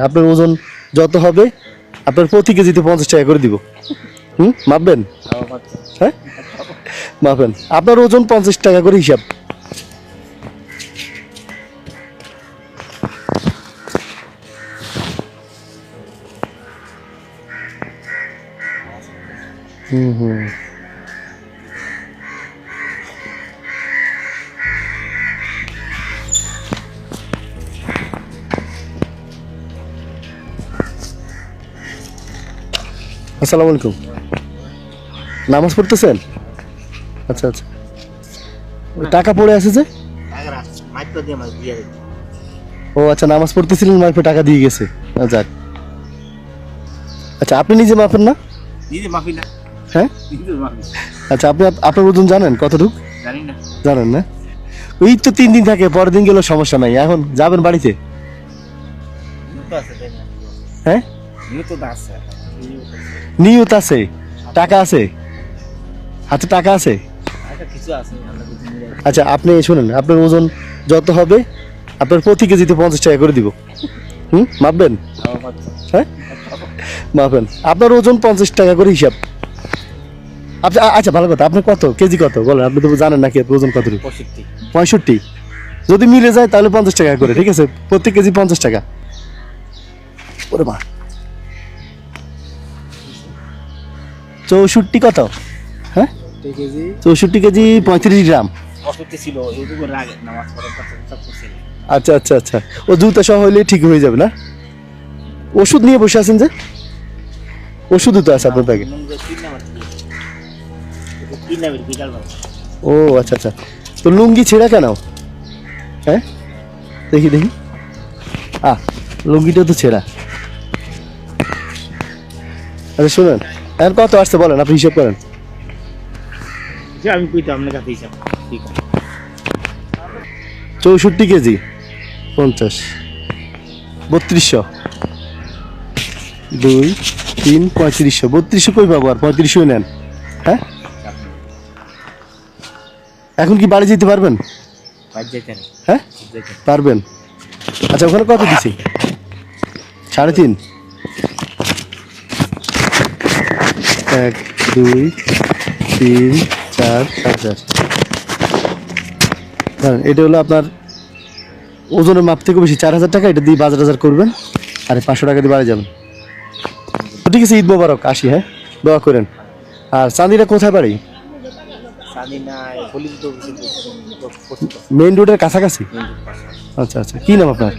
আপনার ওজন যত হবে আপনার প্রতি কেজিতে 50 টাকা করে দিব। মাপবেন? হ্যাঁ মাপেন। আপনার ওজন 50 টাকা করে হিসাব। হুম। আসসালামু আলাইকুম। নামাজ পড়তেছেন? আচ্ছা আচ্ছা। ওই টাকা পড়ে আছে যে? ও আচ্ছা, নামাজ পড়তেছিলেন, মাইফে টাকা দিয়ে গেছে। যাক। আচ্ছা, আপনি নিজে মাপেন না? নিজে মাফি না। হ্যাঁ নিজে মাফি। আচ্ছা, আপনি আপনার ওজন জানেন কতটুকু? জানি না। জানেন না? ওই তো 3 দিন থাকে, পরের দিন গেলেও সমস্যা নাই। এখন যাবেন বাড়িতে? নিয়ত আছে তাই না? হ্যাঁ নিয়ত তো আছে। নিয়ত আছে, টাকা আছে, হাতে টাকা আছে। একটা কিছু আছে আমরা কিছু মিলাই। আচ্ছা, আপনি শুনেন, আপনার ওজন যত হবে আপনার প্রতি কেজিতে 50 টাকা করে দিব। মাপবেন? হ্যাঁ মাপেন। আপনার ওজন 50 টাকা করে হিসাব। আপনি আচ্ছা, ভালো কথা, আপনার কত কেজি কত বলেন? আপনি তো জানেন নাকি আপনার ওজন কত? 65। যদি মিলে যায় তাহলে 50 টাকা করে, ঠিক আছে? প্রতি কেজি 50 টাকা। ওরে মা, 64 কত? হ্যাঁ 64 কেজি 35 গ্রাম। অসুস্থ ছিল ইউটিউবে আগে নামাজ পড়ার কথা করছিল। আচ্ছা আচ্ছা আচ্ছা, ও জুতা সহ হইলে ঠিক হয়ে যাবে না? ওষুধ নিয়ে বসে আছেন যে? ওষুধও তো আছে আপনার ব্যাগে। ও আচ্ছা আচ্ছা, তো লুঙ্গি ছেঁড়া কেন? হ্যাঁ দেখি দেখি। লুঙ্গিটা তো ছেঁড়া। আচ্ছা শুনেন, এখন কত আসছে বলেন, আপনি হিসাব করেন। আমি কইতাম আপনার কাছে হিসাব। ঠিক আছে 64 কেজি 50, 3200, 2 3 3500। 3200 কই পাবো আর? 3500 নেন। হ্যাঁ এখন কি বাড়ি যেতে পারবেন? বাদ যাইতেন। হ্যাঁ পারবেন। আচ্ছা, ওখানে কত দিছি? 3.5। 1 2 3 4 5 6। এটা হলো আপনার ওজনের মাপ থেকে বেশি 4000 টাকা। এটা দিয়ে বাজার টাজার করবেন আর 500 টাকা দিয়ে বাড়ি যাবেন। তো ঠিক আছে, ঈদ মোবারক। আসি, হ্যাঁ দোয়া করেন। আর চাঁদিনা কোথায় বাড়ি? মেইন রোডের কাছাকাছি? আচ্ছা আচ্ছা, কি নাম আপনার?